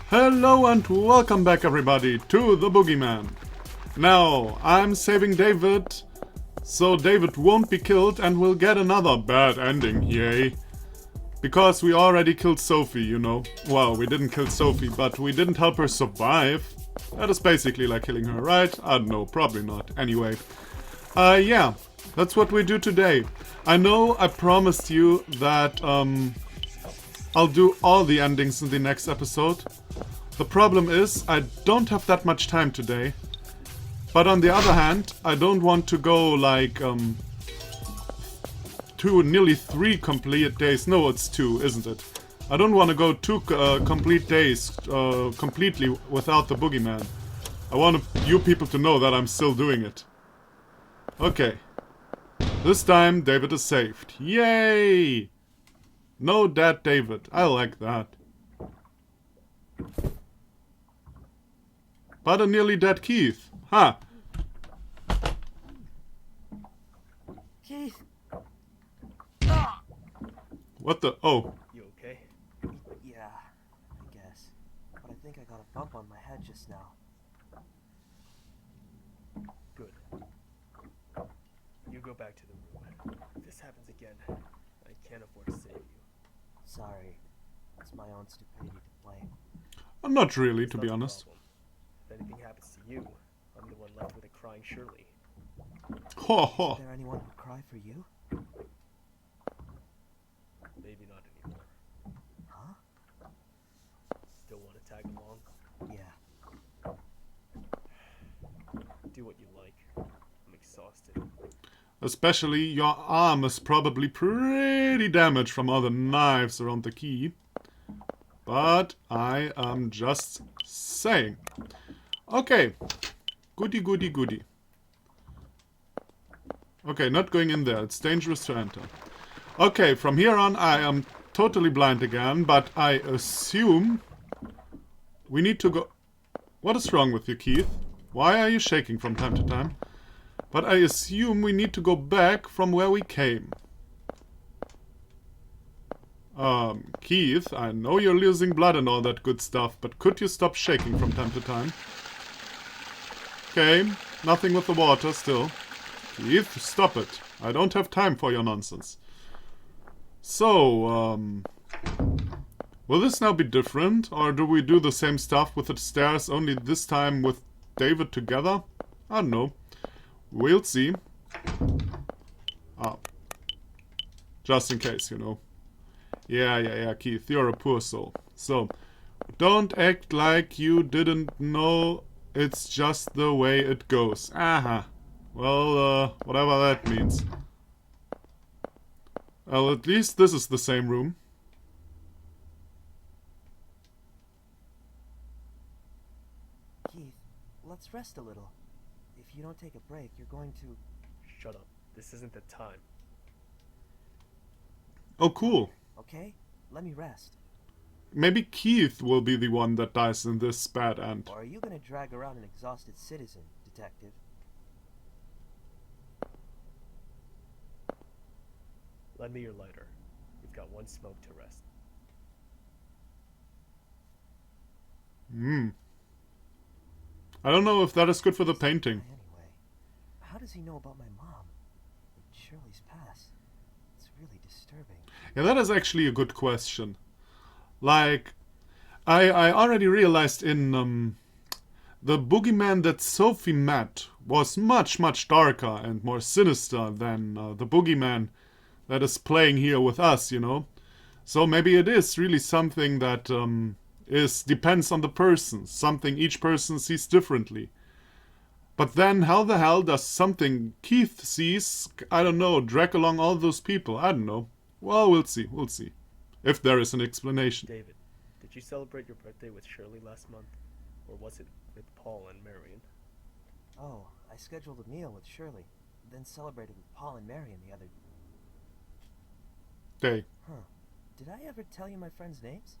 Hello and welcome back everybody to the Boogeyman. Now, I'm saving David, so David won't be killed and we'll get another bad ending, yay. Because we already killed Sophie, you know. Well, we didn't kill Sophie, but we didn't help her survive. That is basically like killing her, right? I don't know, probably not. Anyway. Yeah, that's what we do today. I know I promised you that, I'll do all the endings in the next episode. The problem is, I don't have that much time today. But on the other hand, I don't want to go like, nearly 3 complete days. No, it's 2, isn't it? I don't want to go 2 complete days completely without the Boogeyman. I want you people to know that I'm still doing it. Okay. This time, David is saved. Yay! No dead David. I like that. But a nearly dead Keith. Ha! Keith! What the? Oh. You okay? Yeah, I guess. But I think I got a bump on my head just now. Good. You go back to the room. If this happens again, I can't afford to save you. Sorry. It's my own stupidity to blame. Not really, It's to not be the honest. problem. If anything happens to you, I'm the one left with a crying Shirley. Ho ho. Is there anyone who'd cry for you? Maybe not anymore. Huh? Still want to tag along? Yeah. Do what you like. I'm exhausted. Especially your arm is probably pretty damaged from all the knives around the key. But I am just saying. Okay. Goody goody goody. Okay, not going in there. It's dangerous to enter. Okay, from here on I am totally blind again, but I assume we need to go... What is wrong with you, Keith? Why are you shaking from time to time? But I assume we need to go back from where we came. Keith, I know you're losing blood and all that good stuff, but could you stop shaking from time to time? Okay, nothing with the water still. Keith, stop it. I don't have time for your nonsense. So, will this now be different? Or do we do the same stuff with the stairs, only this time with David together? I don't know. We'll see. Ah. Just in case, you know. Yeah, Keith, you're a poor soul. So, don't act like you didn't know. It's just the way it goes. Aha. Well, whatever that means. Well, at least this is the same room. Keith, let's rest a little. If you don't take a break, you're going to... Shut up. This isn't the time. Oh, cool. Okay? Let me rest. Maybe Keith will be the one that dies in this bad end. Or are you gonna drag around an exhausted citizen, detective? Lend me your lighter. You've got one smoke to rest. I don't know if that is good for the painting. Anyway, how does he know about my mom? And Shirley's past? It's really disturbing. Yeah, that is actually a good question. Like, I already realized in the Boogeyman that Sophie met was much, much darker and more sinister than the Boogeyman that is playing here with us, you know? So maybe it is really something that depends on the person, something each person sees differently. But then how the hell does something Keith sees, I don't know, drag along all those people? I don't know. Well, we'll see. If there is an explanation. David, did you celebrate your birthday with Shirley last month? Or was it with Paul and Marion? Oh, I scheduled a meal with Shirley, then celebrated with Paul and Marion the other... Day. Huh. Did I ever tell you my friends' names?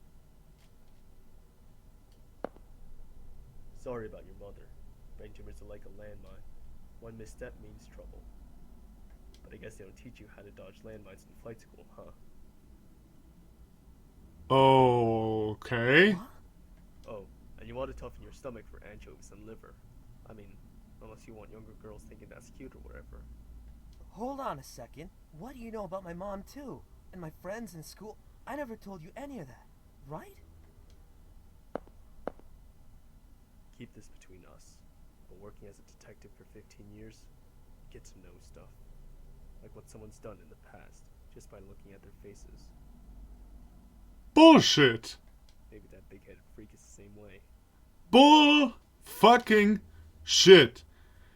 Sorry about your mother. Brain tumors are like a landmine. One misstep means trouble. But I guess they don't teach you how to dodge landmines in flight school, huh? Okay. Huh? Oh, And you ought to toughen your stomach for anchovies and liver. I mean, unless you want younger girls thinking that's cute or whatever. Hold on a second. What do you know about my mom, too? And my friends in school? I never told you any of that, right? Keep this between us. But working as a detective for 15 years, you get to know stuff. Like what someone's done in the past, just by looking at their faces. Bullshit! Maybe that big-headed freak is the same way. Bull fucking shit.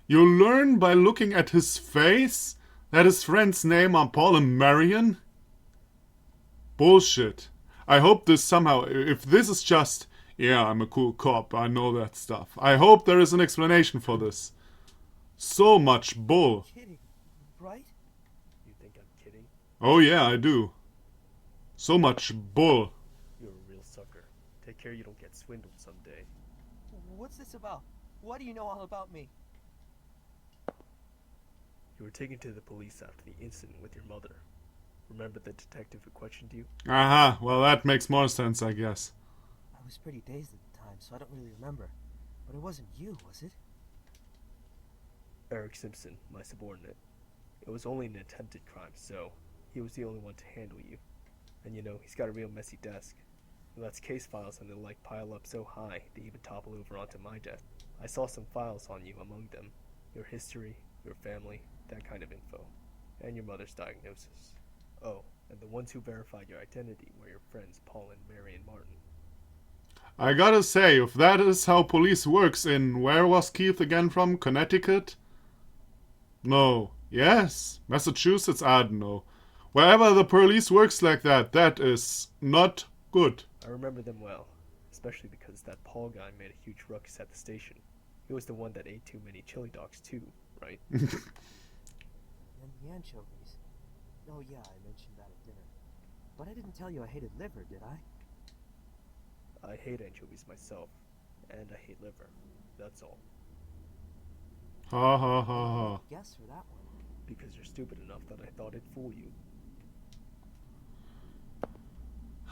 You learn by looking at his face that his friends' name are Paul and Marion? Bullshit. I hope this somehow, if this is just, yeah, I'm a cool cop, I know that stuff. I hope there is an explanation for this. So much bull. Kidding, right? You think I'm kidding? Oh yeah, I do. So much bull. You're a real sucker. Take care you don't get swindled someday. What's this about? What do you know all about me? You were taken to the police after the incident with your mother. Remember the detective who questioned you? Aha, well that makes more sense, I guess. I was pretty dazed at the time, so I don't really remember. But it wasn't you, was it? Eric Simpson, my subordinate. It was only an attempted crime, so he was the only one to handle you. And you know, he's got a real messy desk. He lets case files and the like pile up so high they even topple over onto my desk. I saw some files on you among them. Your history, your family, that kind of info. And your mother's diagnosis. Oh, and the ones who verified your identity were your friends Paul and Mary and Martin. I gotta say, if that is how police works in, where was Keith again from? Connecticut? No. Yes? Massachusetts? I don't know. Wherever the police works like that, that is not good. I remember them well, especially because that Paul guy made a huge ruckus at the station. He was the one that ate too many chili dogs too, right? And the anchovies. Oh yeah, I mentioned that at dinner. But I didn't tell you I hated liver, did I? I hate anchovies myself, and I hate liver. That's all. Ha ha ha ha. Guess for that one. Because you're stupid enough that I thought it'd fool you.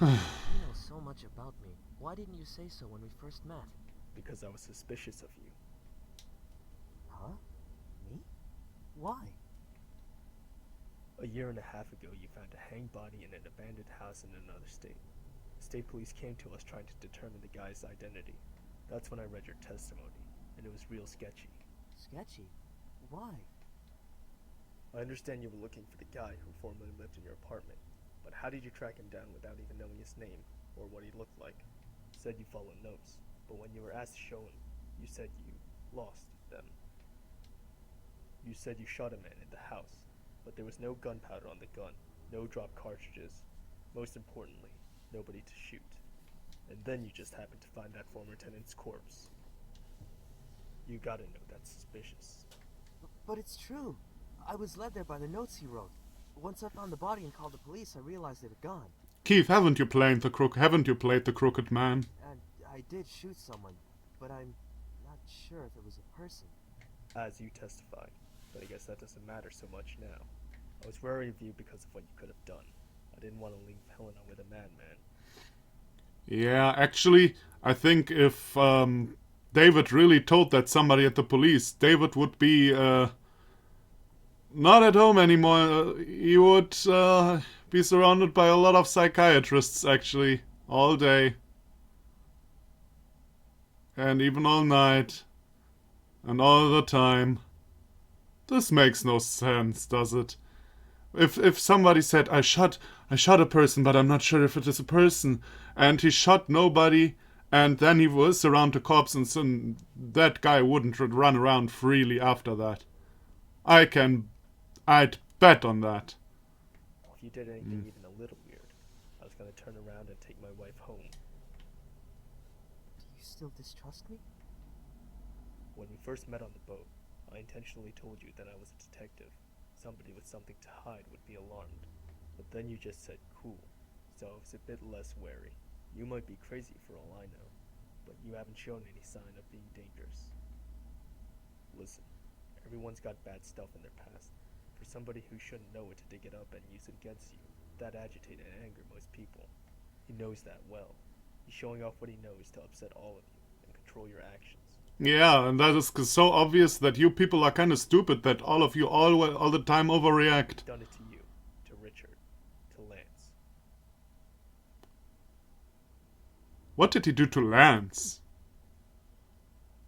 You know so much about me. Why didn't you say so when we first met? Because I was suspicious of you. Huh? Me? Why? A year and a half ago, you found a hanged body in an abandoned house in another state. The state police came to us trying to determine the guy's identity. That's when I read your testimony, and it was real sketchy. Sketchy? Why? I understand you were looking for the guy who formerly lived in your apartment, but how did you track him down without even knowing his name, or what he looked like? You said you followed notes, but when you were asked to show him, you said you lost them. You said you shot a man in the house, but there was no gunpowder on the gun, no dropped cartridges. Most importantly, nobody to shoot. And then you just happened to find that former tenant's corpse. You gotta know that's suspicious. But it's true. I was led there by the notes he wrote. Once I found the body and called the police, I realized they were gone. Keith, haven't you played the crooked man? And I did shoot someone, but I'm not sure if it was a person. As you testified, but I guess that doesn't matter so much now. I was worried of you because of what you could have done. I didn't want to leave Helena with a madman. Yeah, actually, I think if David really told that somebody at the police, David would be not at home anymore. He would be surrounded by a lot of psychiatrists, actually, all day. And even all night. And all the time. This makes no sense, does it? If somebody said, I shot a person, but I'm not sure if it is a person, and he shot nobody, and then he was around the cops, and so that guy wouldn't run around freely after that. I'd bet on that. If you did anything even a little weird, I was gonna turn around and take my wife home. Do you still distrust me? When we first met on the boat, I intentionally told you that I was a detective. Somebody with something to hide would be alarmed. But then you just said cool, so I was a bit less wary. You might be crazy for all I know, but you haven't shown any sign of being dangerous. Listen, everyone's got bad stuff in their past. For somebody who shouldn't know it to dig it up and use it against you, that agitate and anger most people. He knows that well. He's showing off what he knows to upset all of you and control your actions. Yeah, and that is so obvious that you people are kind of stupid that all of you all the time overreact. Done it to you, to Richard, to Lance. What did he do to Lance?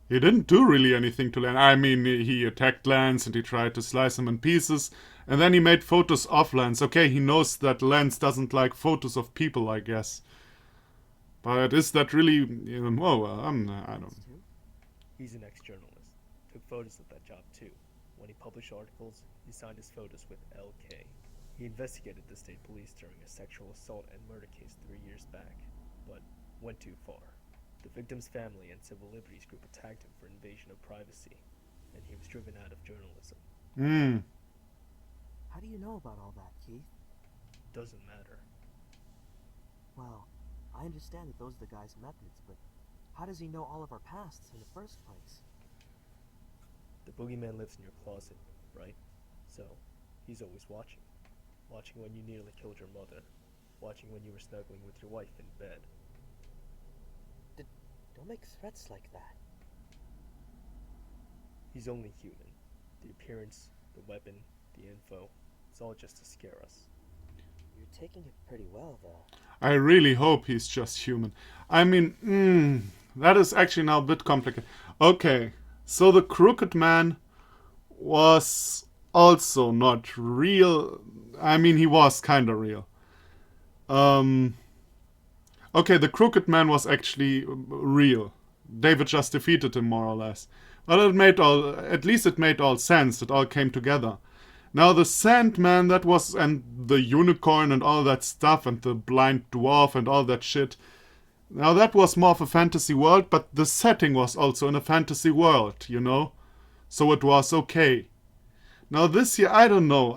He didn't do really anything to Lance. I mean, he attacked Lance and he tried to slice him in pieces. And then he made photos of Lance. Okay, he knows that Lance doesn't like photos of people, I guess. But is that really... I don't... He's an ex-journalist. Took photos of that job too. When he published articles, he signed his photos with LK. He investigated the state police during a sexual assault and murder case 3 years back, but went too far. The victim's family and civil liberties group attacked him for invasion of privacy, and he was driven out of journalism. How do you know about all that, Keith? Doesn't matter. Well, I understand that those are the guy's methods, but how does he know all of our pasts in the first place? The boogeyman lives in your closet, right? So, he's always watching. Watching when you nearly killed your mother. Watching when you were snuggling with your wife in bed. Don't make threats like that. He's only human. The appearance, the weapon, the info, it's all just to scare us. You're taking it pretty well, though. I really hope he's just human. I mean, that is actually now a bit complicated. Okay, so the Crooked Man was also not real. I mean, he was kinda real. Okay, the Crooked Man was actually real. David just defeated him, more or less. But at least it made all sense. It all came together. Now the Sandman, that was, and the unicorn and all that stuff, and the blind dwarf and all that shit. Now that was more of a fantasy world, but the setting was also in a fantasy world, you know? So it was okay. Now this here, I don't know.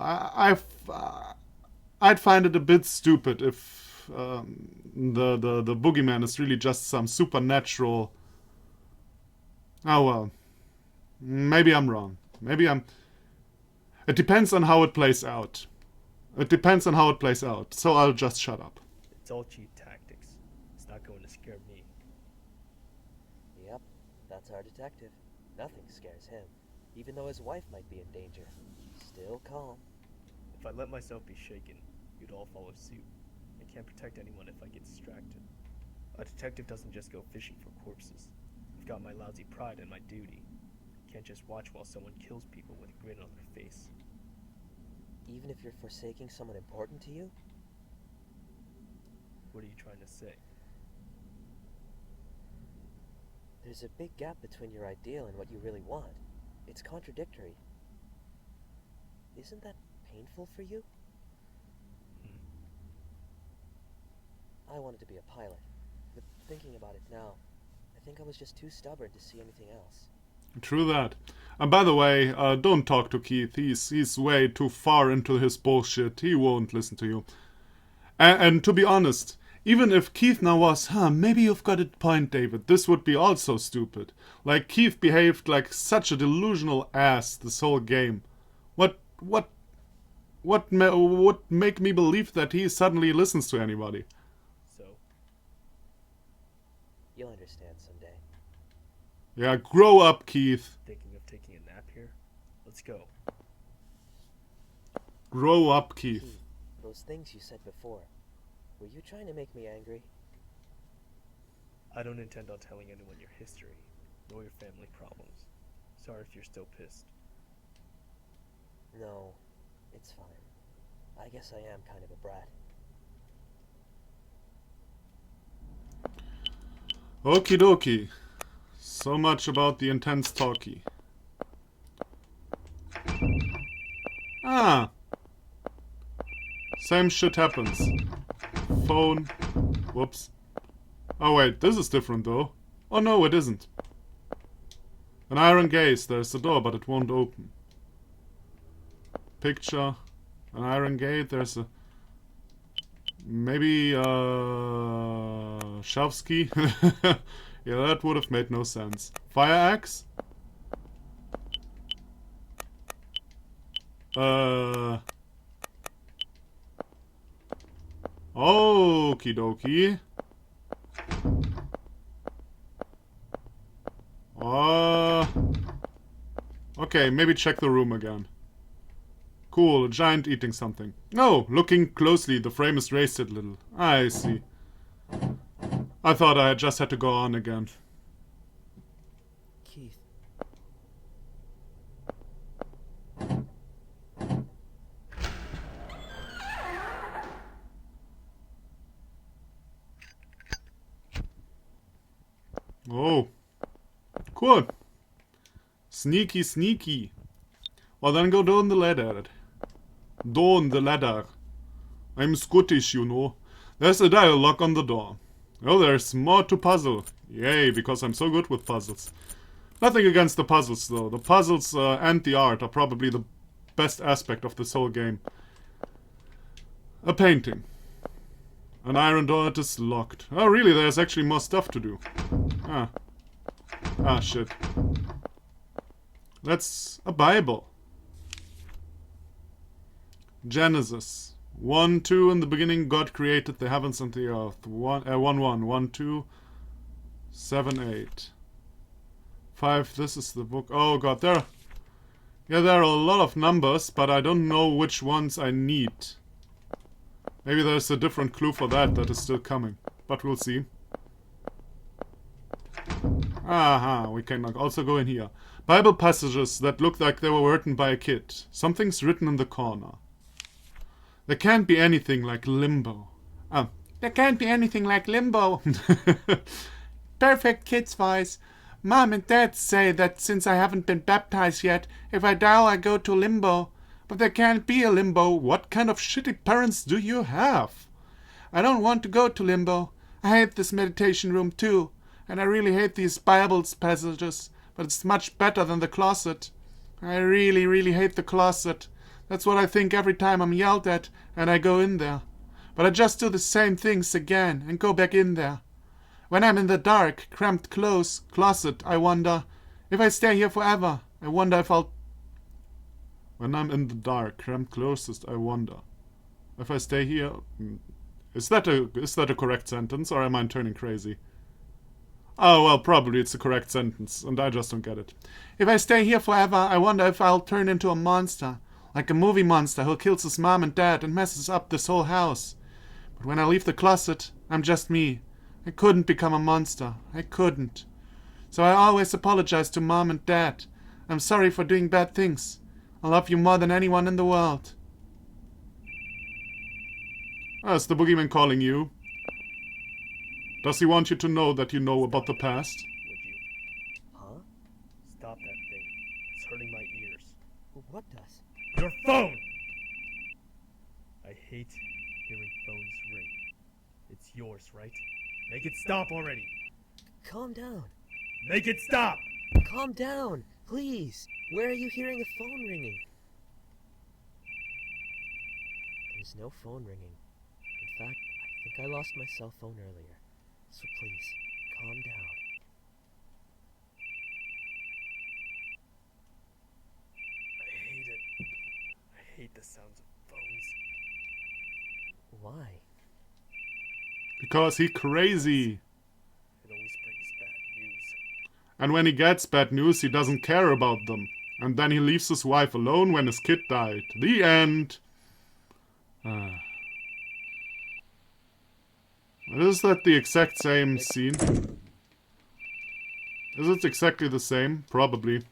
I'd find it a bit stupid if the boogeyman is really just some supernatural... Oh well. Maybe I'm wrong. It depends on how it plays out. So I'll just shut up. It's all cheap tactics. It's not going to scare me. Yep, that's our detective. Nothing scares him, even though his wife might be in danger. Still calm. If I let myself be shaken, you'd all follow suit. I can't protect anyone if I get distracted. A detective doesn't just go fishing for corpses. I've got my lousy pride and my duty. Can't just watch while someone kills people with a grin on their face. Even if you're forsaking someone important to you? What are you trying to say? There's a big gap between your ideal and what you really want. It's contradictory. Isn't that painful for you? I wanted to be a pilot, but thinking about it now, I think I was just too stubborn to see anything else. True that. And by the way, don't talk to Keith. He's way too far into his bullshit. He won't listen to you. And to be honest, even if Keith now was, maybe you've got a point, David, this would be also stupid. Like, Keith behaved like such a delusional ass this whole game. What would make me believe that he suddenly listens to anybody? So? You'll understand someday. Yeah, grow up, Keith. Thinking of taking a nap here? Let's go. Grow up, Keith. Keith, those things you said before, were you trying to make me angry? I don't intend on telling anyone your history, nor your family problems. Sorry if you're still pissed. No, it's fine. I guess I am kind of a brat. Okie dokie. So much about the intense talkie. Same shit happens. Phone. Whoops. Oh wait, this is different though. Oh no, it isn't. An iron gaze. There's a door, but it won't open. Picture. An iron gate. There's a... Maybe, shelf ski? Yeah, that would have made no sense. Fire axe? Okie dokie. Okay, maybe check the room again. Cool, a giant eating something. No, looking closely, the frame is raised a little. I see. I thought I just had to go on again. Keith. Oh. Cool. Sneaky, sneaky. Well, then go down the ladder. Down the ladder. I'm Scottish, you know. There's a dial lock on the door. Oh, there's more to puzzle. Yay, because I'm so good with puzzles. Nothing against the puzzles, though. The puzzles and the art are probably the best aspect of this whole game. A painting. An iron door that is locked. Oh, really? There's actually more stuff to do. Ah. Ah, shit. That's a Bible. Genesis. 1, 2, in the beginning God created the heavens and the earth. 1, 1, 2, 7, 8. 5, this is the book. Oh god, there are a lot of numbers, but I don't know which ones I need. Maybe there's a different clue for that is still coming. But we'll see. Aha, we can also go in here. Bible passages that look like they were written by a kid. Something's written in the corner. There can't be anything like limbo. There can't be anything like limbo. Perfect kid's voice. Mom and Dad say that since I haven't been baptized yet, if I die I go to limbo. But there can't be a limbo. What kind of shitty parents do you have? I don't want to go to limbo. I hate this meditation room too. And I really hate these Bible passages. But it's much better than the closet. I really, really hate the closet. That's what I think every time I'm yelled at and I go in there. But I just do the same things again and go back in there. When I'm in the dark, cramped closet, I wonder if I stay here forever. I wonder if I'll... When I'm in the dark, cramped closest, I wonder if I stay here. Is that a correct sentence, or am I turning crazy? Oh well, probably it's a correct sentence, and I just don't get it. If I stay here forever, I wonder if I'll turn into a monster, like a movie monster who kills his mom and dad and messes up this whole house. But when I leave the closet, I'm just me. I couldn't become a monster. I couldn't. So I always apologize to Mom and Dad. I'm sorry for doing bad things. I love you more than anyone in the world. Oh, is the boogeyman calling you? Does he want you to know that you know about the past? Would you? Huh? Stop that thing. It's hurting my ears. What does? Your phone! I hate hearing phones ring. It's yours, right? Make it stop already! Calm down. Make it stop! Calm down, please. Where are you hearing a phone ringing? There's no phone ringing. In fact, I think I lost my cell phone earlier. So please, calm down. I hate it. I hate the sounds of phones. Why? Because he crazy. It always brings bad news. And when he gets bad news, he doesn't care about them. And then he leaves his wife alone when his kid died. The end. Is that the exact same scene? Is it exactly the same? Probably.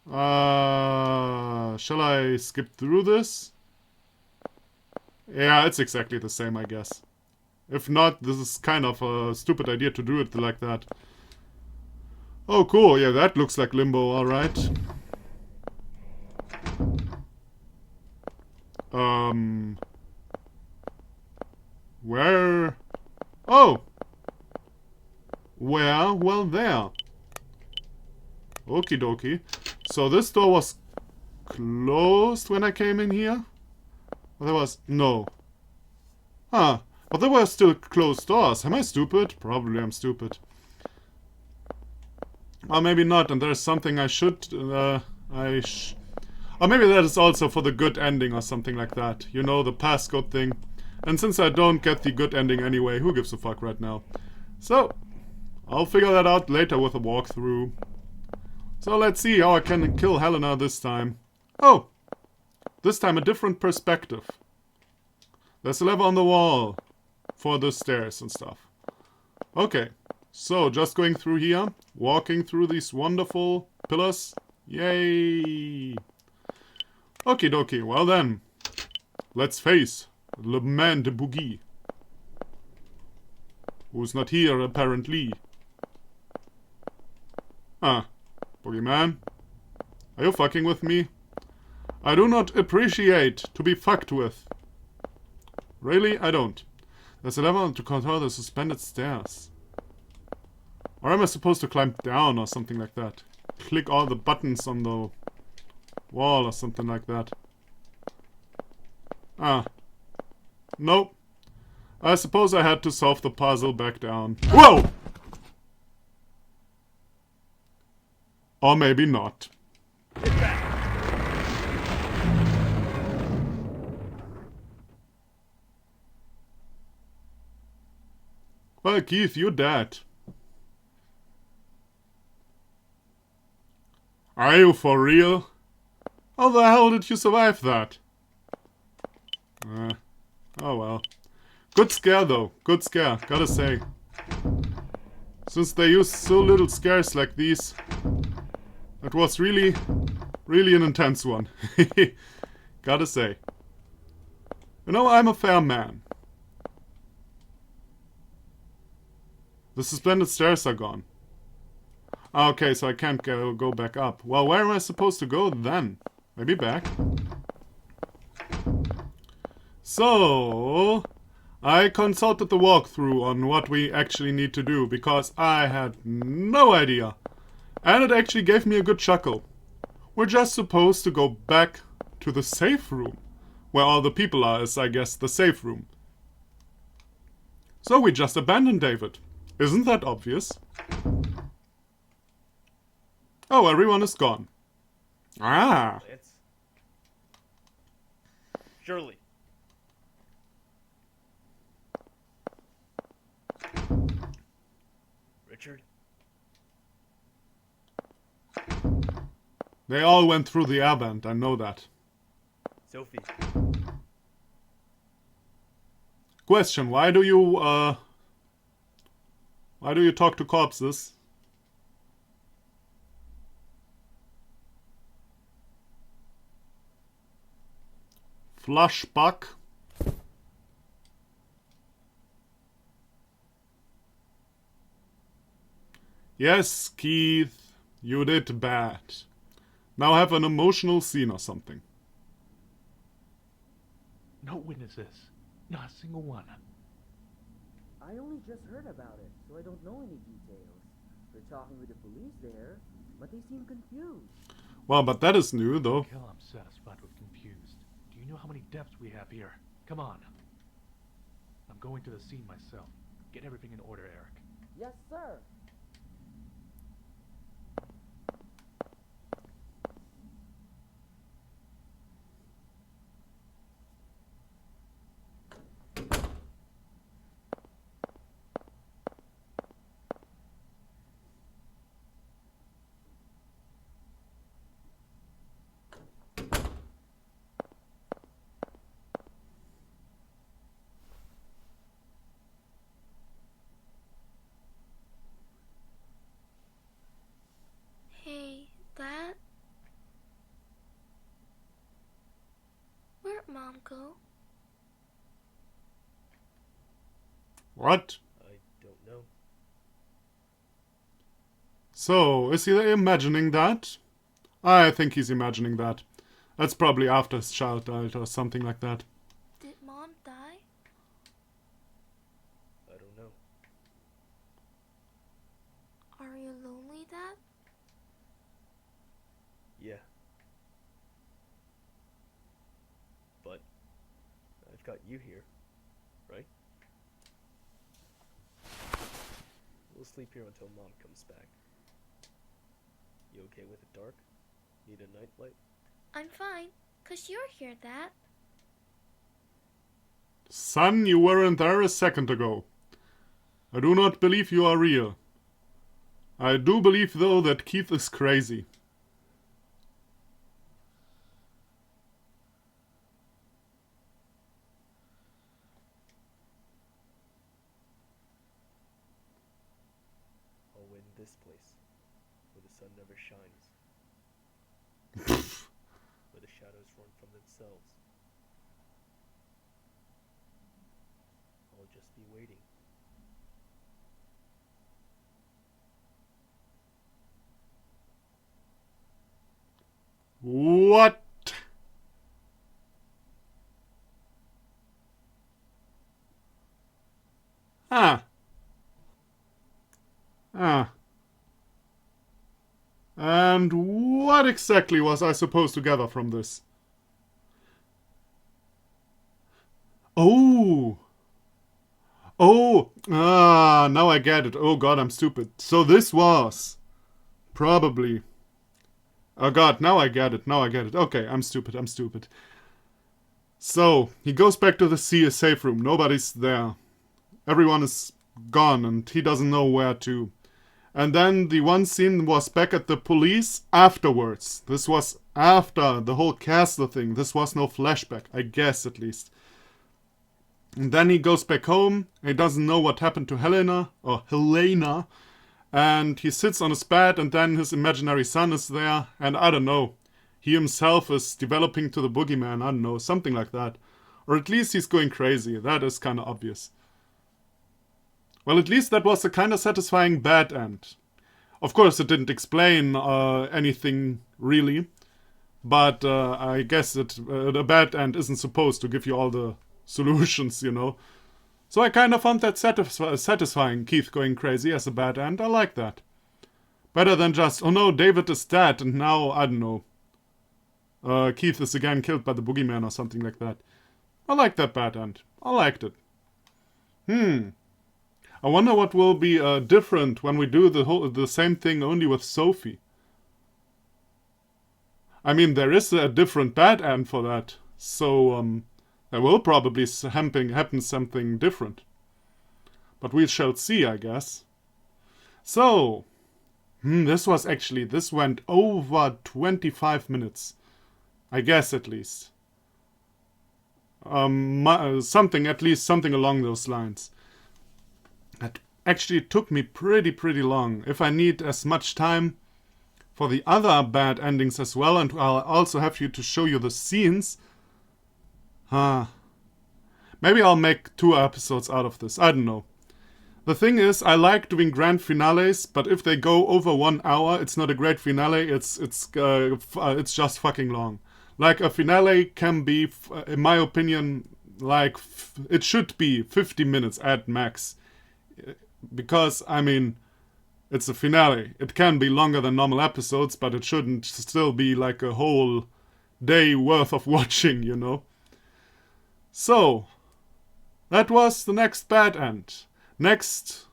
Shall I skip through this? Yeah, it's exactly the same, I guess. If not, this is kind of a stupid idea to do it like that. Oh, cool. Yeah, that looks like Limbo, alright. Where? Oh! Where? Well, there. Okie dokie. So this door was closed when I came in here? Well, there was... No. Huh. But there were still closed doors. Am I stupid? Probably I'm stupid. Or maybe not, and there's something I should... Or maybe that is also for the good ending or something like that. You know, the passcode thing. And since I don't get the good ending anyway, who gives a fuck right now? So, I'll figure that out later with a walkthrough. So let's see how I can kill Helena this time. Oh! This time a different perspective. There's a lever on the wall for the stairs and stuff. Okay, so just going through here, walking through these wonderful pillars. Yay! Okie dokie, well then, let's face Le Man de Boogie. Who's not here, apparently. Ah, Boogeyman? Are you fucking with me? I do not appreciate to be fucked with. Really? I don't. There's a lever to control the suspended stairs. Or am I supposed to climb down or something like that? Click all the buttons on the wall or something like that. Ah. Nope. I suppose I had to solve the puzzle back down. Whoa! Or maybe not. Well, Keith, you're dead. Are you for real? How the hell did you survive that? Oh well. Good scare though. Good scare, gotta say. Since they use so little scares like these, it was really an intense one. Gotta say. You know, I'm a fair man. The suspended stairs are gone. Okay, so I can't go back up. Well, where am I supposed to go then? Maybe back? So, I consulted the walkthrough on what we actually need to do, because I had no idea. And it actually gave me a good chuckle. We're just supposed to go back to the safe room. Where all the people are is, I guess, the safe room. So we just abandoned David. Isn't that obvious? Oh, everyone is gone. Ah! Lance. Surely. Richard? They all went through the airband, I know that. Sophie? Question, why do you talk to corpses? Flashback. Yes, Keith, you did bad. Now have an emotional scene or something. No witnesses. Not a single one. I only just heard about it, so I don't know any details. They're talking with the police there, but they seem confused. Well, but that is new, though. Hell, I'm satisfied with confused. Do you know how many deaths we have here? Come on. I'm going to the scene myself. Get everything in order, Eric. Yes, sir. Hey, Dad? Where'd Mom go? What? I don't know. So, is he imagining that? I think he's imagining that. That's probably after his child died or something like that. Did Mom die? I don't know. Are you lonely, Dad? Yeah. But I've got you here, right? We'll sleep here until Mom comes back. You okay with it dark? Need a nightlight? I'm fine, 'cause you're here, Dad. Son, you weren't there a second ago. I do not believe you are real. I do believe, though, that Keith is crazy. I'll win this place, where the sun never shines, where the shadows run from themselves. I'll just be waiting. What? Ah. Ah. And what exactly was I supposed to gather from this? Oh. Oh. Ah, now I get it. Oh god, I'm stupid. So this was probably... Oh god, now I get it. Now I get it. Okay, I'm stupid. I'm stupid. So, he goes back to the safe room. Nobody's there. Everyone is gone and he doesn't know where to. And then the one scene was back at the police afterwards. This was after the whole castle thing. This was no flashback, I guess at least. And then he goes back home. He doesn't know what happened to Helena. And he sits on his bed and then his imaginary son is there. And I don't know. He himself is developing to the boogeyman. I don't know. Something like that. Or at least he's going crazy. That is kind of obvious. Well, at least that was a kind of satisfying bad end. Of course, it didn't explain anything, really. But I guess a bad end isn't supposed to give you all the solutions, you know. So I kind of found that satisfying, Keith going crazy as a bad end. I like that. Better than just, oh no, David is dead, and now, I don't know, Keith is again killed by the boogeyman or something like that. I like that bad end. I liked it. I wonder what will be different when we do the same thing only with Sophie. I mean, there is a different bad end for that, so there will probably happen something different. But we shall see, I guess. So, this went over 25 minutes. I guess, at least. Something along those lines. That actually took me pretty long. If I need as much time for the other bad endings as well, and I'll also have to show you the scenes. Maybe I'll make 2 episodes out of this. I don't know. The thing is, I like doing grand finales, but if they go over 1 hour, it's not a great finale. It's just fucking long. Like a finale can be, in my opinion, like it should be 50 minutes at max. Because, I mean, it's a finale. It can be longer than normal episodes, but it shouldn't still be like a whole day worth of watching, you know? So, that was the next bad end. Next...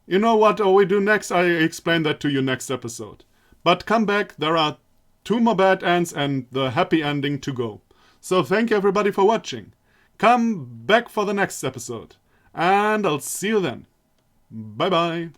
You know what we do next? I explain that to you next episode. But come back, there are 2 more bad ends and the happy ending to go. So thank you everybody for watching. Come back for the next episode. And I'll see you then. Bye bye.